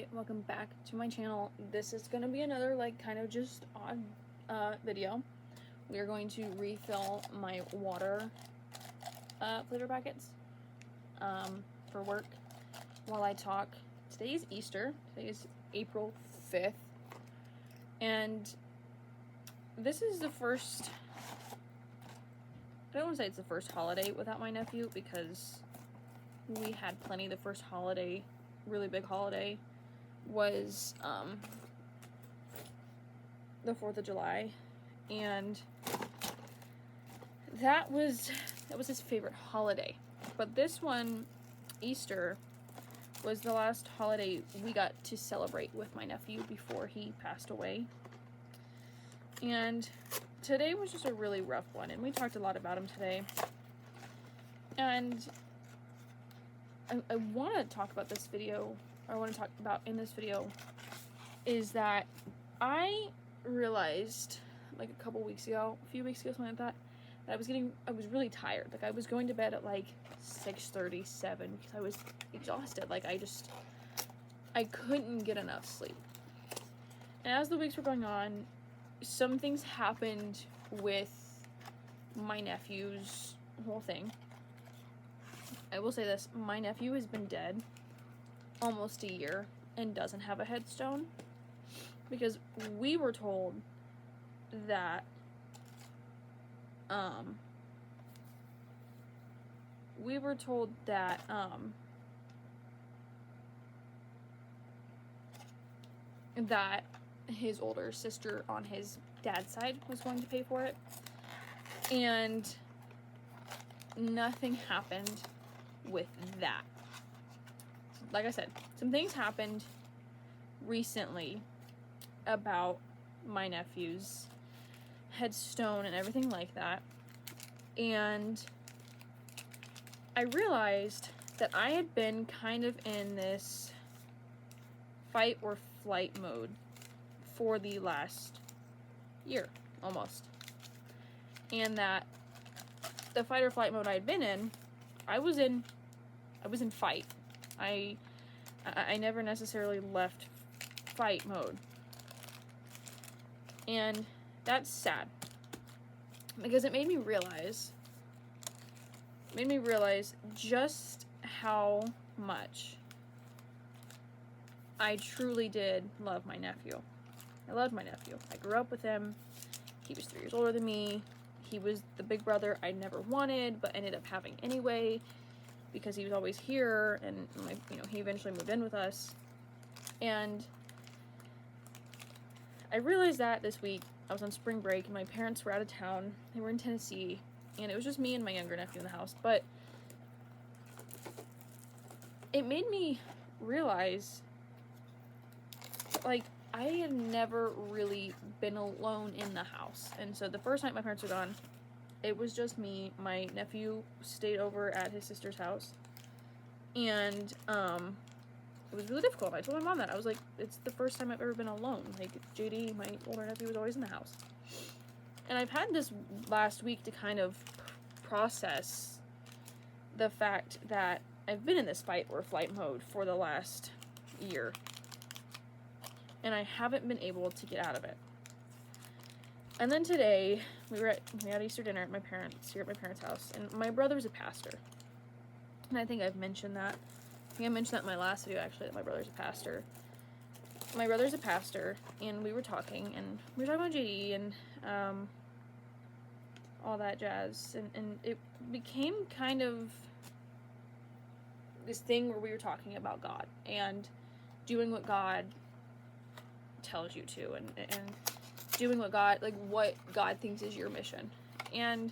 Hi, welcome back to my channel. This is going to be another kind of just odd video. We are going to refill my water flavor packets for work while I talk. Today is Easter. Today is April 5th. And this is the first, I don't want to say it's the first holiday without my nephew, because we had plenty. The first holiday, really big holiday, was the 4th of July, and that was his favorite holiday. But this one, Easter, was the last holiday we got to celebrate with my nephew before he passed away. And today was just a really rough one, and we talked a lot about him today. And I want to talk about this video, or I want to talk about in this video, is that I realized like a few weeks ago, something like that, that I was really tired. Like, I was going to bed at like 6:37 because I was exhausted. Like, I couldn't get enough sleep. And as the weeks were going on, some things happened with my nephew's whole thing. I will say this, my nephew has been dead almost a year and doesn't have a headstone, because we were told that that his older sister on his dad's side was going to pay for it, and nothing happened with that. Like I said, some things happened recently about my nephew's headstone and everything like that, and I realized that I had been kind of in this fight or flight mode for the last year almost, and that the fight or flight mode I had been in, I was in fight. I never necessarily left fight mode. And that's sad, because it made me realize just how much I truly did love my nephew. I loved my nephew. I grew up with him. He was 3 years older than me. He was the big brother I never wanted, but ended up having anyway, because he was always here, and he eventually moved in with us. And I realized that this week I was on spring break and my parents were out of town. They were in Tennessee, and it was just me and my younger nephew in the house. But it made me realize, like, I had never really been alone in the house. And so the first night my parents were gone, it was just me. My nephew stayed over at his sister's house, and it was really difficult. I told my mom that. I was like, it's the first time I've ever been alone. Like, JD, my older nephew, was always in the house. And I've had this last week to kind of process the fact that I've been in this fight or flight mode for the last year, and I haven't been able to get out of it. And then today, we had Easter dinner at my parents' house, and my brother's a pastor. And I think I've mentioned that. I think I mentioned that in my last video, actually, that my brother's a pastor. My brother's a pastor, and we were talking about JD and all that jazz, and it became kind of this thing where we were talking about God and doing what God tells you to, and doing what God thinks is your mission. And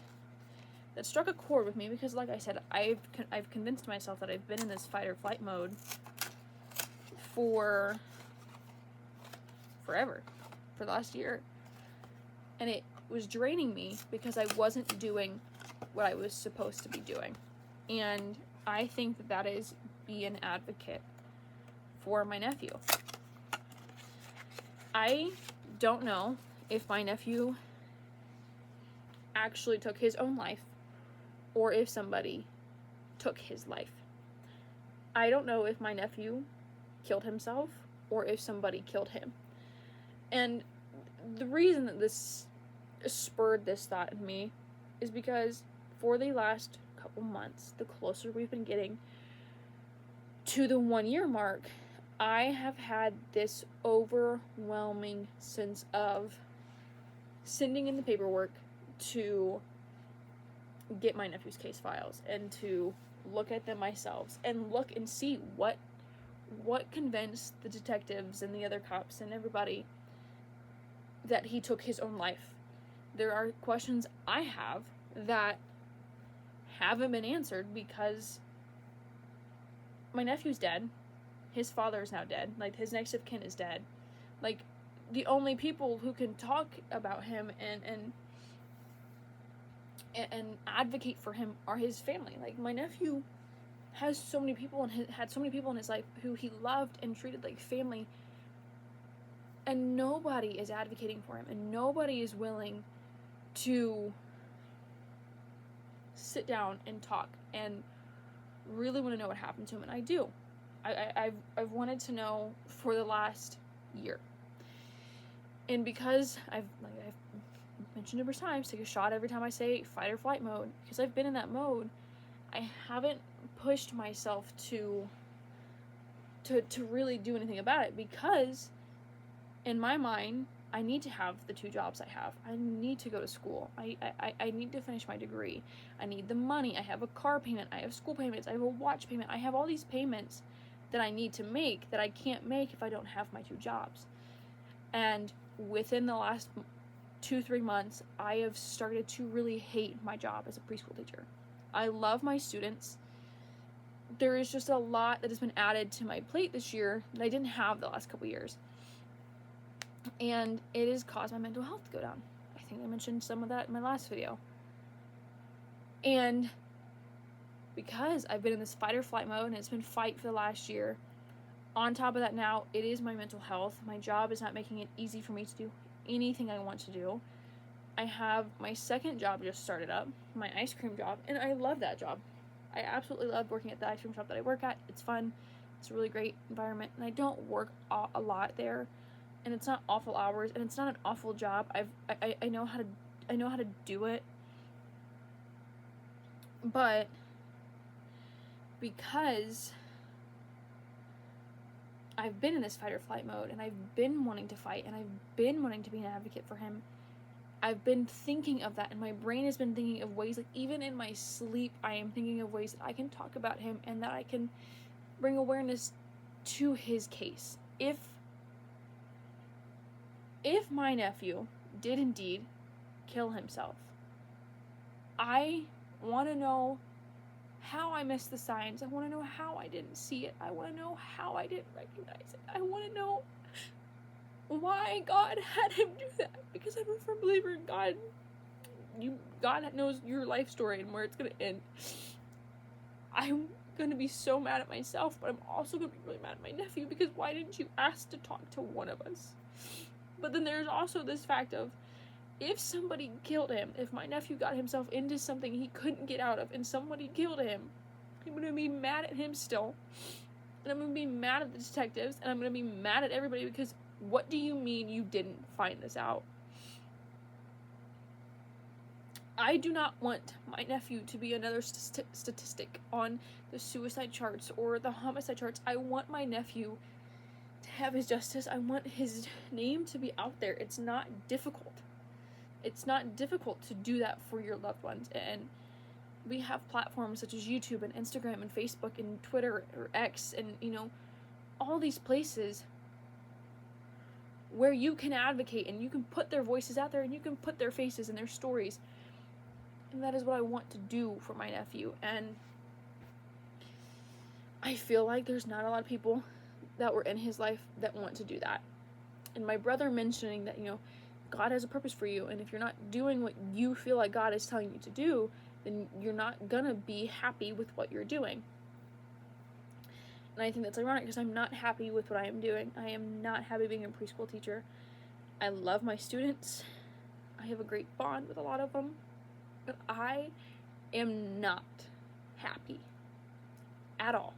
that struck a chord with me, because, like I said, I've convinced myself that I've been in this fight or flight mode for forever, for the last year, and it was draining me because I wasn't doing what I was supposed to be doing. And I think that is be an advocate for my nephew. I don't know if my nephew actually took his own life, or if somebody took his life. I don't know if my nephew killed himself or if somebody killed him. And the reason that this spurred this thought in me is because for the last couple months, the closer we've been getting to the 1 year mark, I have had this overwhelming sense of sending in the paperwork to get my nephew's case files and to look at them myself and look and see what convinced the detectives and the other cops and everybody that he took his own life. There are questions I have that haven't been answered because my nephew's dead. His father is now dead. Like, his next of kin is dead. Like, the only people who can talk about him and advocate for him are his family. Like, my nephew has so many people had so many people in his life who he loved and treated like family, and nobody is advocating for him, and nobody is willing to sit down and talk and really want to know what happened to him. And I do. I've wanted to know for the last year. And because I've mentioned numerous times, take a shot every time I say fight or flight mode, because I've been in that mode, I haven't pushed myself to really do anything about it, because in my mind, I need to have the 2 jobs I have. I need to go to school. I need to finish my degree. I need the money. I have a car payment. I have school payments. I have a watch payment. I have all these payments that I need to make that I can't make if I don't have my 2 jobs. And within the last 2-3 months, I have started to really hate my job as a preschool teacher. I love my students. There is just a lot that has been added to my plate this year that I didn't have the last couple years. And it has caused my mental health to go down. I think I mentioned some of that in my last video. And because I've been in this fight or flight mode, and it's been fight for the last year, on top of that now, it is my mental health. My job is not making it easy for me to do anything I want to do. I have my second job just started up, my ice cream job, and I love that job. I absolutely love working at the ice cream shop that I work at. It's fun. It's a really great environment, and I don't work a lot there, and it's not awful hours, and it's not an awful job. I know how to do it, but because I've been in this fight or flight mode, and I've been wanting to fight, and I've been wanting to be an advocate for him, I've been thinking of that, and my brain has been thinking of ways, like, even in my sleep, I am thinking of ways that I can talk about him and that I can bring awareness to his case. If my nephew did indeed kill himself, I want to know how I missed the signs. I want to know how I didn't see it. I want to know how I didn't recognize it. I want to know why God had him do that, because I'm a firm believer in God. God knows your life story and where it's going to end. I'm going to be so mad at myself, but I'm also going to be really mad at my nephew, because why didn't you ask to talk to one of us? But then there's also this fact of, if somebody killed him, if my nephew got himself into something he couldn't get out of and somebody killed him, I'm going to be mad at him still. And I'm going to be mad at the detectives, and I'm going to be mad at everybody, because what do you mean you didn't find this out? I do not want my nephew to be another statistic on the suicide charts or the homicide charts. I want my nephew to have his justice. I want his name to be out there. It's not difficult. It's not difficult to do that for your loved ones. And we have platforms such as YouTube and Instagram and Facebook and Twitter or X and, all these places where you can advocate and you can put their voices out there and you can put their faces and their stories. And that is what I want to do for my nephew. And I feel like there's not a lot of people that were in his life that want to do that. And my brother mentioning that, God has a purpose for you, and if you're not doing what you feel like God is telling you to do, then you're not gonna be happy with what you're doing. And I think that's ironic, because I'm not happy with what I am doing. I am not happy being a preschool teacher. I love my students. I have a great bond with a lot of them. But I am not happy at all.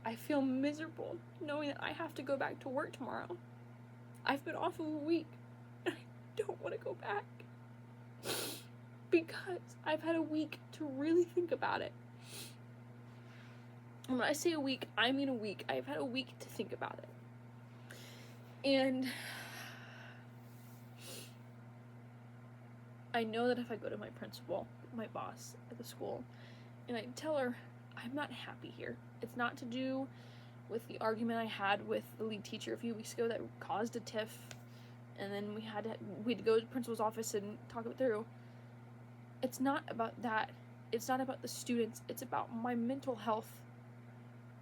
I feel miserable knowing that I have to go back to work tomorrow. I've been off of a week, and I don't want to go back. Because I've had a week to really think about it. And when I say a week, I mean a week. I've had a week to think about it. And I know that if I go to my principal, my boss at the school, and I tell her I'm not happy here, it's not to do with the argument I had with the lead teacher a few weeks ago that caused a tiff, and then we had to go to the principal's office and talk it through. It's not about that. It's not about the students. It's about my mental health.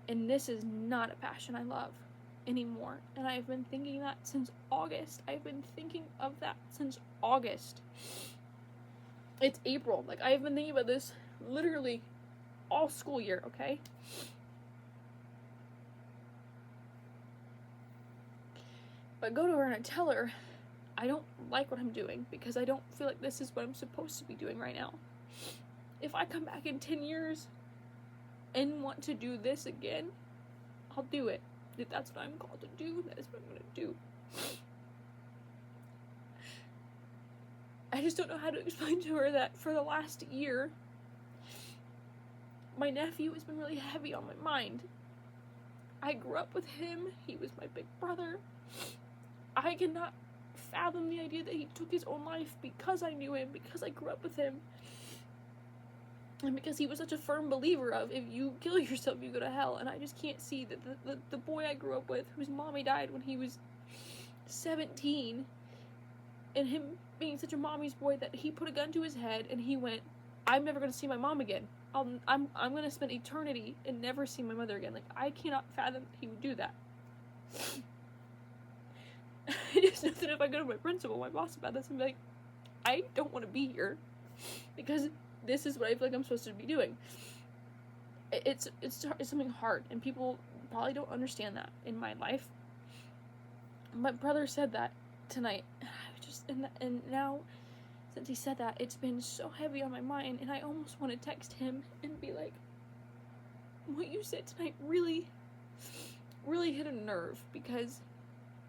And this is not a passion I love anymore. And I've been thinking that since August. I've been thinking of that since August. It's April. Like, I've been thinking about this literally all school year, okay? But I go to her and I tell her I don't like what I'm doing because I don't feel like this is what I'm supposed to be doing right now. If I come back in 10 years and want to do this again, I'll do it. If that's what I'm called to do, that is what I'm going to do. I just don't know how to explain to her that for the last year, my nephew has been really heavy on my mind. I grew up with him. He was my big brother. I cannot fathom the idea that he took his own life because I knew him, because I grew up with him, and because he was such a firm believer of, if you kill yourself, you go to hell. And I just can't see that the boy I grew up with, whose mommy died when he was 17, and him being such a mommy's boy, that he put a gun to his head and he went, I'm never going to see my mom again. I'm going to spend eternity and never see my mother again. Like, I cannot fathom that he would do that. I just know that if I go to my principal, my boss, about this, and be like, I don't want to be here because this is what I feel like I'm supposed to be doing. It's something hard, and people probably don't understand that in my life. My brother said that tonight, and I just and now since he said that, it's been so heavy on my mind, and I almost want to text him and be like, what you said tonight really hit a nerve, because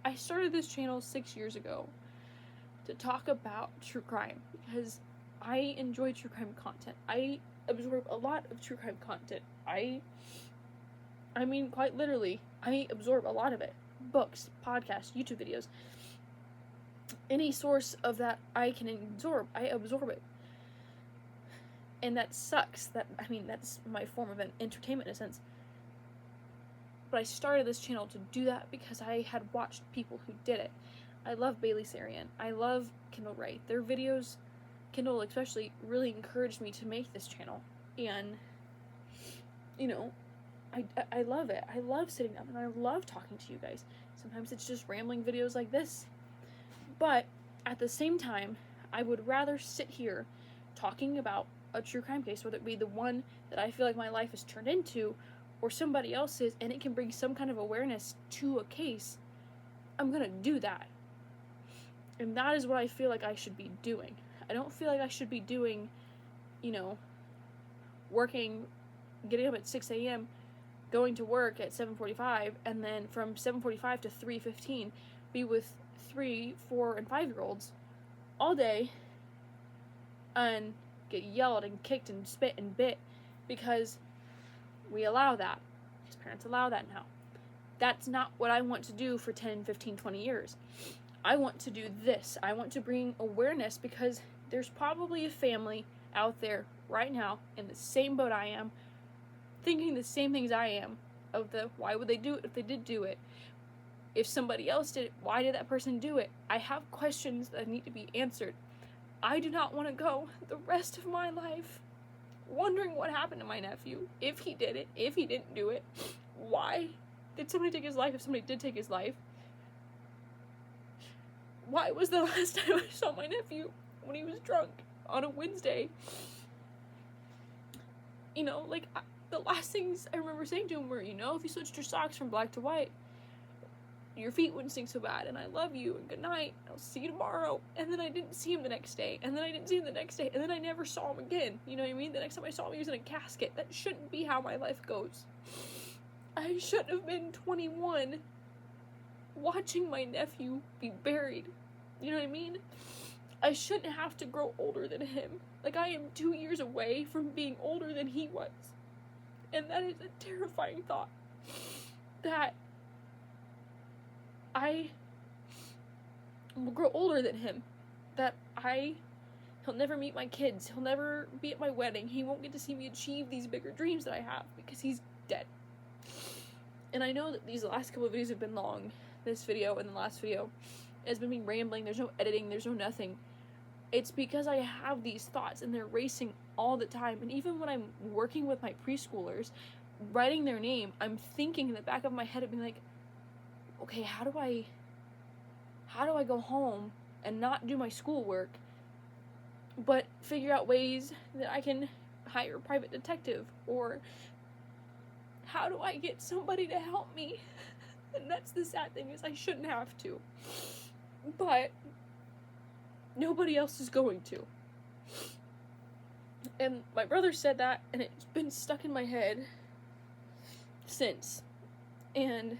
I started this channel 6 years ago to talk about true crime because I enjoy true crime content. I absorb a lot of true crime content. I mean, quite literally, I absorb a lot of it. Books, podcasts, YouTube videos. Any source of that I can absorb, I absorb it. And that sucks. That's my form of entertainment in a sense. But I started this channel to do that because I had watched people who did it. I love Bailey Sarian. I love Kendall Ray. Their videos, Kendall especially, really encouraged me to make this channel. And, you know, I love it. I love sitting down and I love talking to you guys. Sometimes it's just rambling videos like this. But at the same time, I would rather sit here talking about a true crime case, whether it be the one that I feel like my life has turned into, or somebody else's, and it can bring some kind of awareness to a case. I'm gonna do that. And that is what I feel like I should be doing. I don't feel like I should be doing, you know, working, getting up at 6 a.m., going to work at 7:45, and then from 7:45 to 3:15, be with 3, 4, and 5-year-olds all day, and get yelled and kicked and spit and bit because we allow that. Because parents allow that now. That's not what I want to do for 10, 15, 20 years. I want to do this. I want to bring awareness because there's probably a family out there right now in the same boat I am, thinking the same things I am of the why would they do it if they did do it? If somebody else did it, why did that person do it? I have questions that need to be answered. I do not want to go the rest of my life wondering what happened to my nephew, if he did it, if he didn't do it, why did somebody take his life, if somebody did take his life. Why was the last time I saw my nephew when he was drunk on a Wednesday? You know, like, the last things I remember saying to him were, you know, if you switched your socks from black to white, your feet wouldn't stink so bad, and I love you, and good night, I'll see you tomorrow. And then I didn't see him the next day, and then I didn't see him the next day, and then I never saw him again. You know what I mean? The next time I saw him, he was in a casket. That shouldn't be how my life goes. I shouldn't have been 21 watching my nephew be buried. You know what I mean? I shouldn't have to grow older than him. Like, I am 2 years away from being older than he was. And that is a terrifying thought. That I will grow older than him. That he'll never meet my kids. He'll never be at my wedding. He won't get to see me achieve these bigger dreams that I have because he's dead. And I know that these last couple of videos have been long. This video and the last video has been me rambling. There's no editing. There's no nothing. It's because I have these thoughts and they're racing all the time. And even when I'm working with my preschoolers, writing their name, I'm thinking in the back of my head of being like, okay, how do I go home and not do my schoolwork, but figure out ways that I can hire a private detective, or how do I get somebody to help me? And that's the sad thing, is I shouldn't have to, but nobody else is going to. And my brother said that, and it's been stuck in my head since. And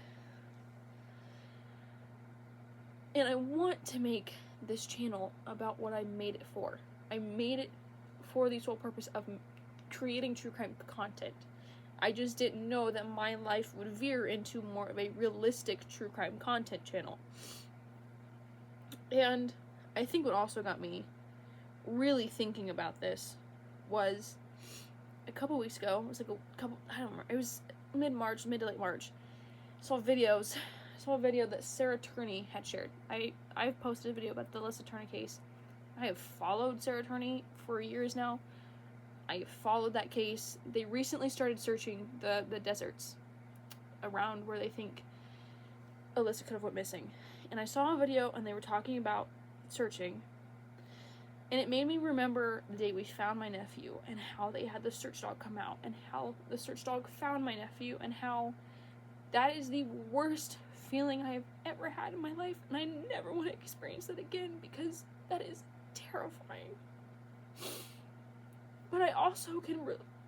I want to make this channel about what I made it for. I made it for the sole purpose of creating true crime content. I just didn't know that my life would veer into more of a realistic true crime content channel. And I think what also got me really thinking about this was a couple weeks ago. It was like a couple, I don't remember, it was mid to late March. I saw a video that Sarah Turney had shared. I've posted a video about the Alyssa Turney case. I have followed Sarah Turney for years now. I have followed that case. They recently started searching the deserts around where they think Alyssa could have went missing. And I saw a video and they were talking about searching. And it made me remember the day we found my nephew and how they had the search dog come out and how the search dog found my nephew and how that is the worst feeling I have ever had in my life, and I never want to experience that again because that is terrifying. But I also can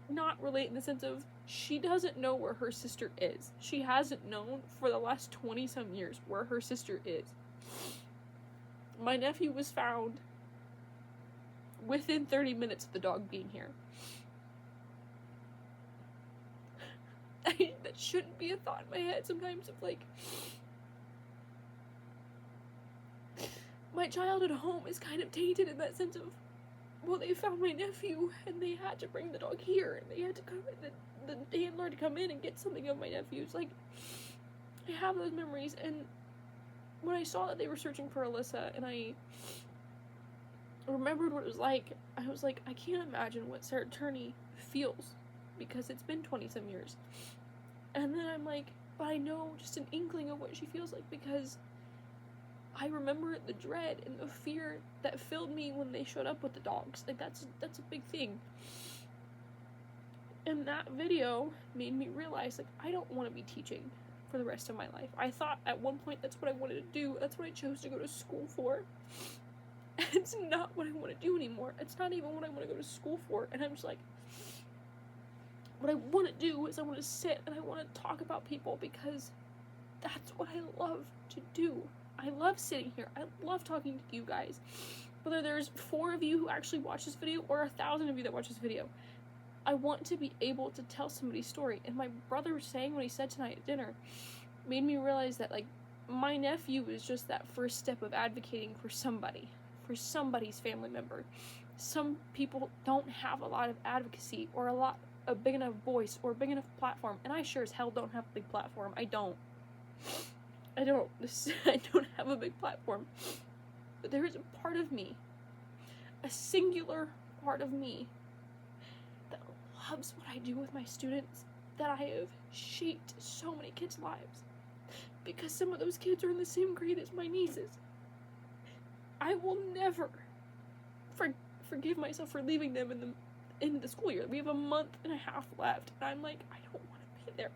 not relate in the sense of she doesn't know where her sister is. She hasn't known for the last 20-some years where her sister is. My nephew was found within 30 minutes of the dog being here. That shouldn't be a thought in my head sometimes of like, my childhood home is kind of tainted in that sense of, well, they found my nephew and they had to bring the dog here and they had to come in, the handler to come in and get something of my nephew's. Like, I have those memories, and when I saw that they were searching for Alyssa and I remembered what it was like, I was like, I can't imagine what Sarah Turney feels because it's been 20-some years. And then I'm like, but I know just an inkling of what she feels like because I remember the dread and the fear that filled me when they showed up with the dogs. Like, that's a big thing. And that video made me realize, like, I don't want to be teaching for the rest of my life. I thought at one point that's what I wanted to do. That's what I chose to go to school for. And it's not what I want to do anymore. It's not even what I want to go to school for. And I'm just like, what I want to do is I want to sit and I want to talk about people because that's what I love to do. I love sitting here. I love talking to you guys. Whether there's 4 of you who actually watch this video or 1,000 of you that watch this video, I want to be able to tell somebody's story. And my brother was saying what he said tonight at dinner made me realize that, like, my nephew is just that first step of advocating for somebody, for somebody's family member. Some people don't have a lot of advocacy or a big enough voice or a big enough platform, and I sure as hell don't have a big platform. I don't have a big platform, but there is a part of me, a singular part of me, that loves what I do with my students, that I have shaped so many kids' lives, because some of those kids are in the same grade as my nieces. I will never forgive myself for leaving them in the school year. We have a month and a half left, and I'm like, I don't want to be there,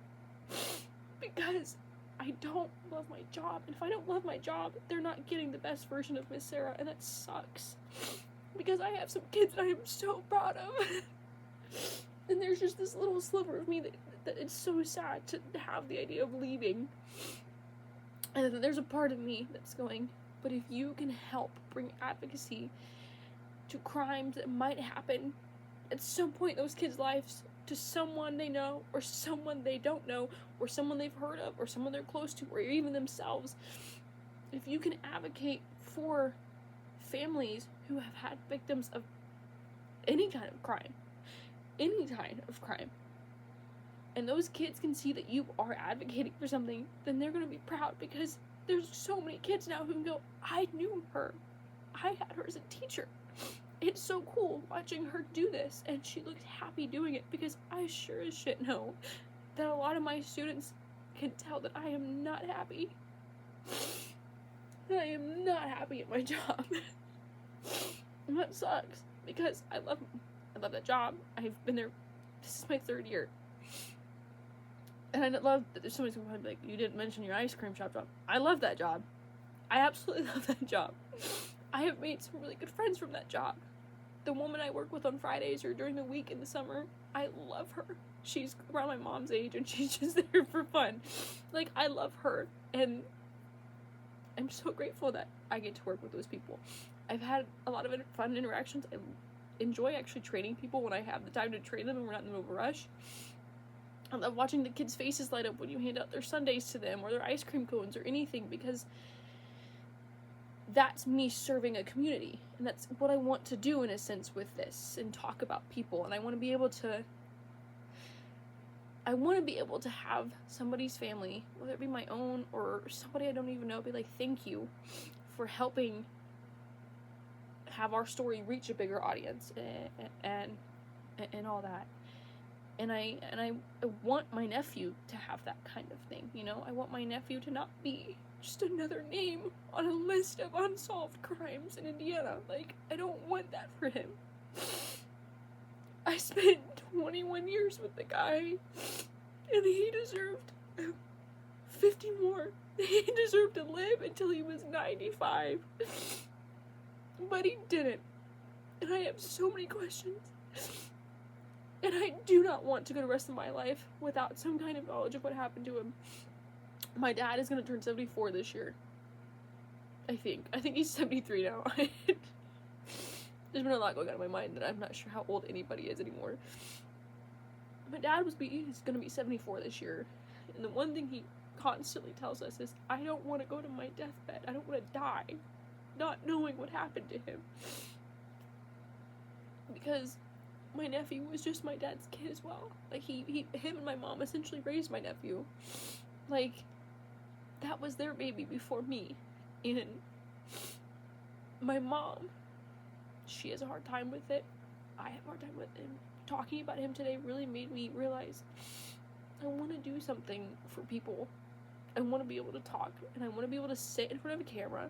because I don't love my job, and if I don't love my job, they're not getting the best version of Miss Sarah, and that sucks, because I have some kids that I am so proud of, and there's just this little sliver of me that that it's so sad to have the idea of leaving. And then there's a part of me that's going, but if you can help bring advocacy to crimes that might happen at some point in those kids' lives to someone they know, or someone they don't know, or someone they've heard of, or someone they're close to, or even themselves, if you can advocate for families who have had victims of any kind of crime, and those kids can see that you are advocating for something, then they're going to be proud, because there's so many kids now who can go, I knew her. I had her as a teacher. It's so cool watching her do this, and she looks happy doing it, because I sure as shit know that a lot of my students can tell that I am not happy. That I am not happy at my job. And that sucks, because I love that job. I've been there, this is my 3rd year. And I love that there's somebody's going to be like, you didn't mention your ice cream shop job. I love that job. I absolutely love that job. I have made some really good friends from that job. The woman I work with on Fridays or during the week in the summer, I love her. She's around my mom's age and she's just there for fun. Like, I love her. And I'm so grateful that I get to work with those people. I've had a lot of fun interactions. I enjoy actually training people when I have the time to train them and we're not in the middle of a rush. I love watching the kids' faces light up when you hand out their sundaes to them or their ice cream cones or anything, because that's me serving a community. And that's what I want to do in a sense with this and talk about people. And I want to be able to have somebody's family, whether it be my own or somebody I don't even know, be like, thank you for helping have our story reach a bigger audience and all that. And I want my nephew to have that kind of thing, you know? I want my nephew to not be just another name on a list of unsolved crimes in Indiana. Like, I don't want that for him. I spent 21 years with the guy, and he deserved 50 more. He deserved to live until he was 95. But he didn't. And I have so many questions. And I do not want to go the rest of my life without some kind of knowledge of what happened to him. My dad is going to turn 74 this year. I think he's 73 now. There's been a lot going on in my mind that I'm not sure how old anybody is anymore. My dad he's going to be 74 this year. And the one thing he constantly tells us is, I don't want to go to my deathbed. I don't want to die not knowing what happened to him. Because my nephew was just my dad's kid as well. Like, him and my mom essentially raised my nephew. Like, that was their baby before me. And my mom, she has a hard time with it. I have a hard time with him. Talking about him today really made me realize I want to do something for people. I want to be able to talk, and I want to be able to sit in front of a camera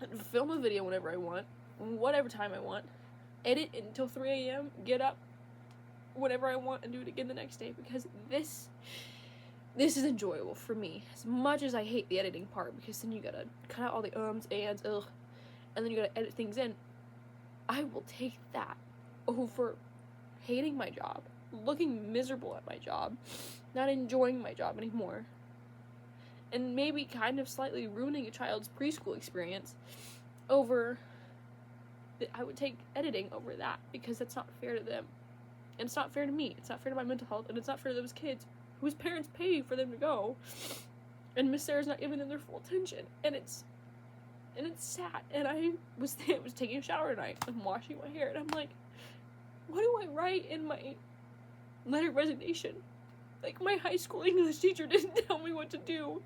and film a video whenever I want, whatever time I want, edit until 3 a.m., get up whenever I want, and do it again the next day, because this is enjoyable for me. As much as I hate the editing part, because then you gotta cut out all the ums, ands, ugh, and then you gotta edit things in, I will take that over hating my job, looking miserable at my job, not enjoying my job anymore, and maybe kind of slightly ruining a child's preschool experience over... I would take editing over that, because that's not fair to them. And it's not fair to me. It's not fair to my mental health, and it's not fair to those kids whose parents pay for them to go. And Miss Sarah's not giving them their full attention. And it's sad. And I was taking a shower tonight and washing my hair, and I'm like, what do I write in my letter of resignation? Like, my high school English teacher didn't tell me what to do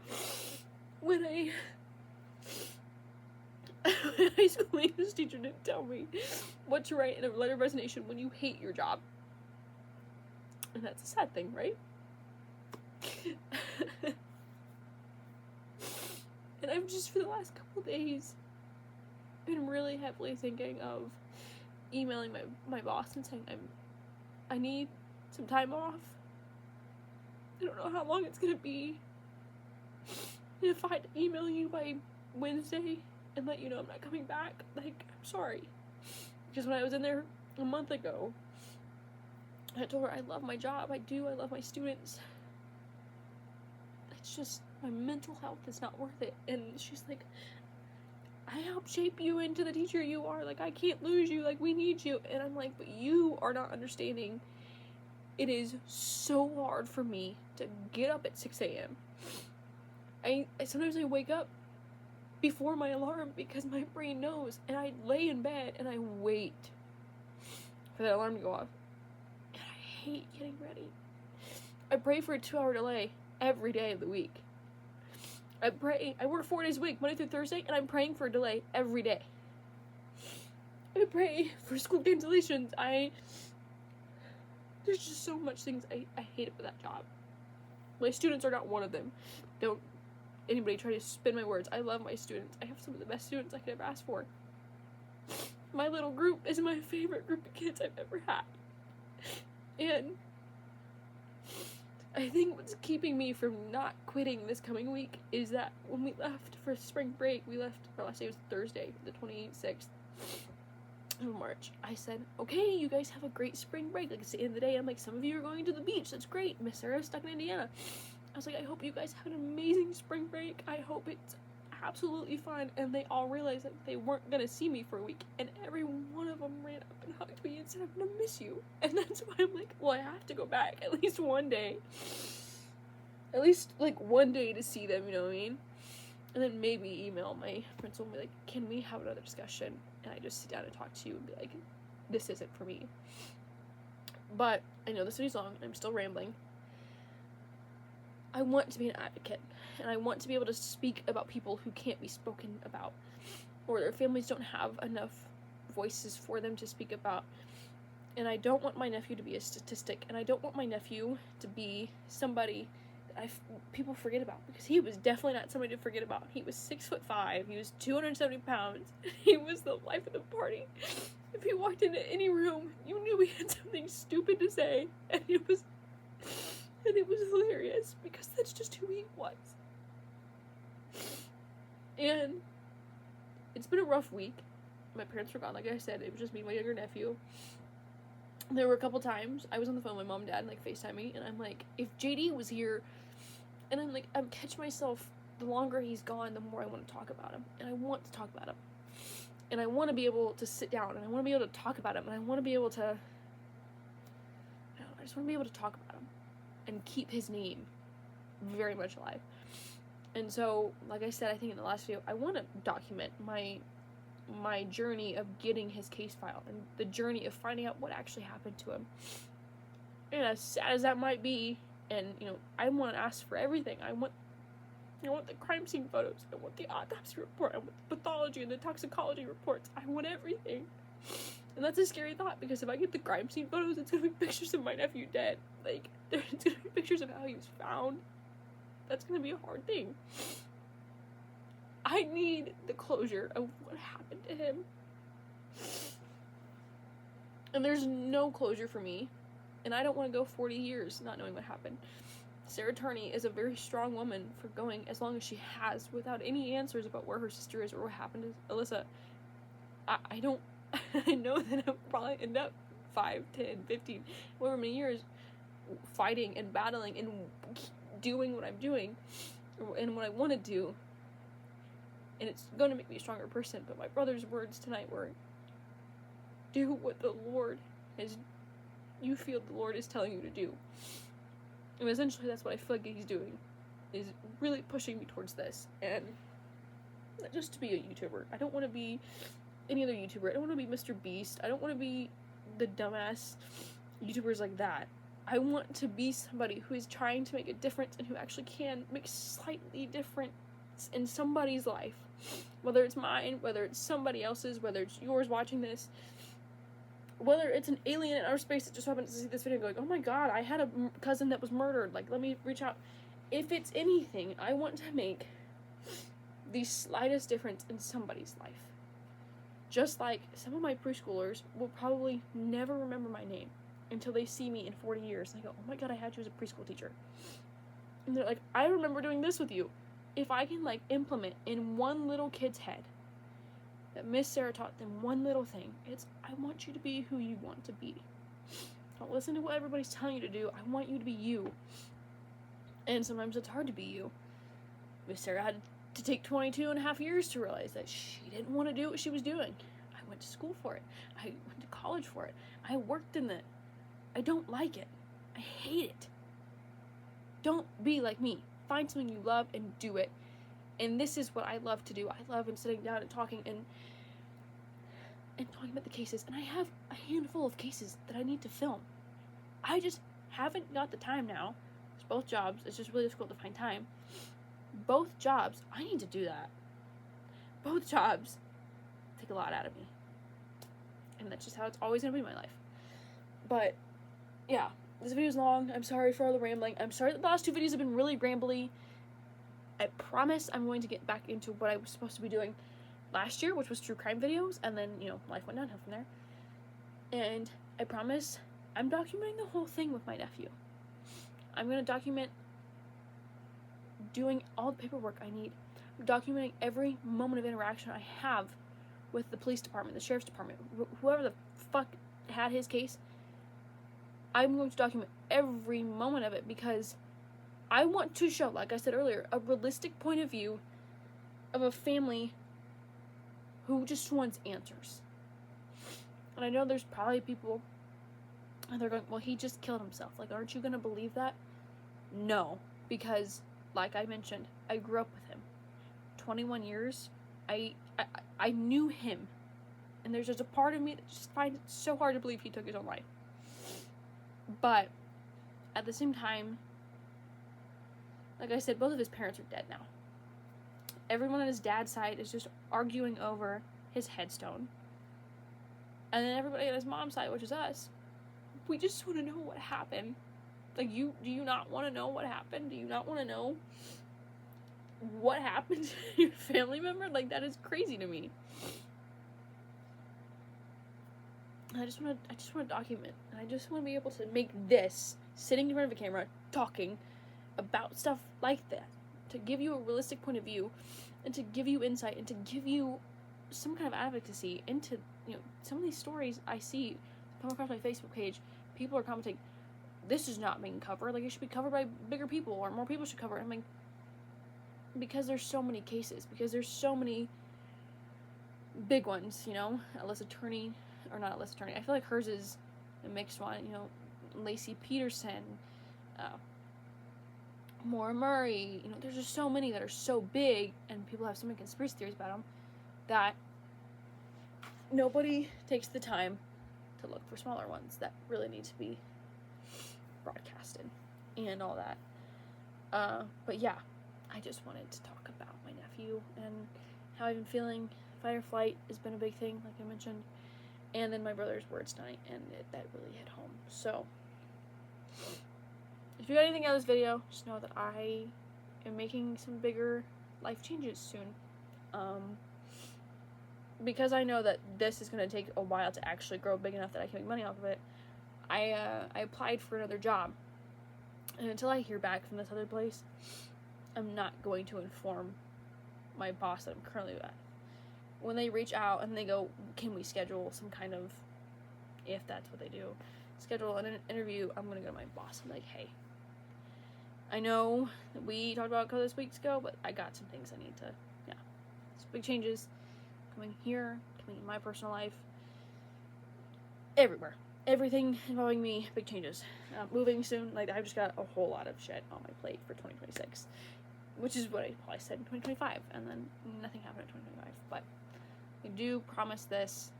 when high school English teacher didn't tell me what to write in a letter of resignation when you hate your job. And that's a sad thing, right? And I've just, for the last couple days, been really heavily thinking of emailing my boss and saying I need some time off. I don't know how long it's gonna be. And if I had to email you by Wednesday and let you know I'm not coming back, like, I'm sorry. Because when I was in there a month ago, I told her I love my job. I love my students. It's just my mental health is not worth it. And she's like, I helped shape you into the teacher you are. Like, I can't lose you. Like, we need you. And I'm like, but you are not understanding. It is so hard for me to get up at 6 a.m. I sometimes I wake up before my alarm because my brain knows. And I lay in bed and I wait for that alarm to go off. And I hate getting ready. I pray for a 2-hour delay every day of the week. I work 4 days a week, Monday through Thursday, and I'm praying for a delay every day. I pray for school cancellations. There's just so much things I hate about that job. My students are not one of them. Don't anybody try to spin my words. I love my students. I have some of the best students I could ever ask for. My little group is my favorite group of kids I've ever had. And I think what's keeping me from not quitting this coming week is that when we left for spring break, our last day was Thursday, the 26th of March. I said, okay, you guys have a great spring break. Like, it's the end of the day. I'm like, some of you are going to the beach. That's great. Miss Sarah's stuck in Indiana. I was like, I hope you guys have an amazing spring break. I hope it's absolutely fun. And they all realized that they weren't going to see me for a week. And every one of them ran up and hugged me and said, I'm going to miss you. And that's why I'm like, well, I have to go back at least one day. At least, like, one day to see them, you know what I mean? And then maybe email my principal and be like, can we have another discussion? And I just sit down and talk to you and be like, this isn't for me. But I know this video's long and I'm still rambling. I want to be an advocate, and I want to be able to speak about people who can't be spoken about, or their families don't have enough voices for them to speak about. And I don't want my nephew to be a statistic, and I don't want my nephew to be somebody that people forget about, because he was definitely not somebody to forget about. He was 6'5", he was 270 pounds, he was the life of the party. If he walked into any room, you knew he had something stupid to say, and it was hilarious, because that's just who he was. And it's been a rough week. My parents were gone, like I said. It was just me and my younger nephew. There were a couple times I was on the phone with my mom and dad, like, FaceTime me, and I'm like, if JD was here, and I'm catching myself, the longer he's gone, the more I want to talk about him, and I want to talk about him, and I want to be able to sit down, and I want to be able to talk about him, and I want to be able to, I just want to be able to talk about him, and keep his name very much alive. And so, like I said, I think in the last video, I want to document my journey of getting his case file, and the journey of finding out what actually happened to him. And as sad as that might be, and, you know, I want to ask for everything. I want the crime scene photos. I want the autopsy report. I want the pathology and the toxicology reports. I want everything. And that's a scary thought, because if I get the crime scene photos, it's going to be pictures of my nephew dead. Like, there's going to be pictures of how he was found. That's going to be a hard thing. I need the closure of what happened to him. And there's no closure for me. And I don't want to go 40 years not knowing what happened. Sarah Turney is a very strong woman for going as long as she has without any answers about where her sister is or what happened to Alyssa. I don't... I know that I'll probably end up 5, 10, 15, however many years fighting and battling and doing what I'm doing and what I want to do. And it's going to make me a stronger person. But my brother's words tonight were, do what the Lord you feel the Lord is telling you to do. And essentially that's what I feel like he's doing, is really pushing me towards this. And just to be a YouTuber. I don't want to be any other YouTuber. I don't want to be Mr. Beast. I don't want to be the dumbass YouTubers like that. I want to be somebody who is trying to make a difference and who actually can make slightly difference in somebody's life. Whether it's mine, whether it's somebody else's, whether it's yours watching this, whether it's an alien in outer space that just happens to see this video and go like, oh my god, I had a cousin that was murdered, like, let me reach out. If it's anything, I want to make the slightest difference in somebody's life. Just like some of my preschoolers will probably never remember my name until they see me in 40 years. And they go, oh my god, I had you as a preschool teacher. And they're like, I remember doing this with you. If I can, like, implement in one little kid's head that Miss Sarah taught them one little thing, it's, I want you to be who you want to be. Don't listen to what everybody's telling you to do. I want you to be you. And sometimes it's hard to be you. Miss Sarah had to take 22.5 years to realize that she didn't want to do what she was doing. I went to school for it. I went to college for it. I worked in it. I don't like it. I hate it. Don't be like me. Find something you love and do it. And this is what I love to do. I love sitting down and talking and talking about the cases. And I have a handful of cases that I need to film. I just haven't got the time now. It's both jobs. It's just really difficult to find time. Both jobs, I need to do that. Both jobs take a lot out of me. And that's just how it's always going to be in my life. But, yeah, this video is long. I'm sorry for all the rambling. I'm sorry that the last 2 videos have been really rambly. I promise I'm going to get back into what I was supposed to be doing last year, which was true crime videos. And then, life went downhill from there. And I promise I'm documenting the whole thing with my nephew. I'm going to document doing all the paperwork I need. I'm documenting every moment of interaction I have with the police department, the sheriff's department, whoever the fuck had his case. I'm going to document every moment of it because I want to show, like I said earlier, a realistic point of view of a family who just wants answers. And I know there's probably people and they're going, well, he just killed himself. Like, aren't you going to believe that? No, because like I mentioned, I grew up with him. 21 years, I knew him. And there's just a part of me that just finds it so hard to believe he took his own life. But at the same time, like I said, both of his parents are dead now. Everyone on his dad's side is just arguing over his headstone. And then everybody on his mom's side, which is us, we just want to know what happened. Like, do you not want to know what happened? Do you not want to know what happened to your family member? Like, that is crazy to me. And I just want to document. And I just want to be able to make this, sitting in front of a camera, talking about stuff like that. To give you a realistic point of view. And to give you insight. And to give you some kind of advocacy into, some of these stories I see come across my Facebook page. People are commenting, this is not being covered. Like, it should be covered by bigger people, or more people should cover it. I'm like, because there's so many cases, because there's so many big ones, Alyssa Attorney, or not Alyssa Attorney. I feel like hers is a mixed one, Lacey Peterson, Maura Murray, there's just so many that are so big, and people have so many conspiracy theories about them, that nobody takes the time to look for smaller ones that really need to be broadcasted and all that. But yeah, I just wanted to talk about my nephew and how I've been feeling. Fight or flight has been a big thing, like I mentioned, and then my brother's words tonight, and that really hit home. So if you got anything out of this video, just know that I am making some bigger life changes soon. Because I know that this is going to take a while to actually grow big enough that I can make money off of it, I applied for another job. And until I hear back from this other place, I'm not going to inform my boss that I'm currently at. When they reach out and they go, can we schedule some kind of, if that's what they do, schedule an interview, I'm going to go to my boss and be like, hey, I know that we talked about a couple of weeks ago, but I got some things I need to, it's big changes coming here, coming in my personal life, everywhere. Everything involving me, big changes. Moving soon, like, I've just got a whole lot of shit on my plate for 2026, which is what I probably said in 2025, and then nothing happened in 2025, but I do promise this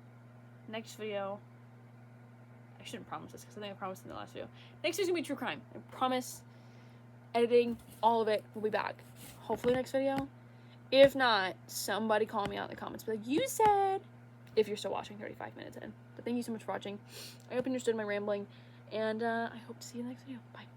next video. I shouldn't promise this, because I think I promised in the last video. Next video's gonna be true crime. I promise. Editing, all of it, will be back. Hopefully next video. If not, somebody call me out in the comments. Be like, you said, if you're still watching 35 minutes in. But thank you so much for watching. I hope you understood my rambling. And I hope to see you in the next video. Bye.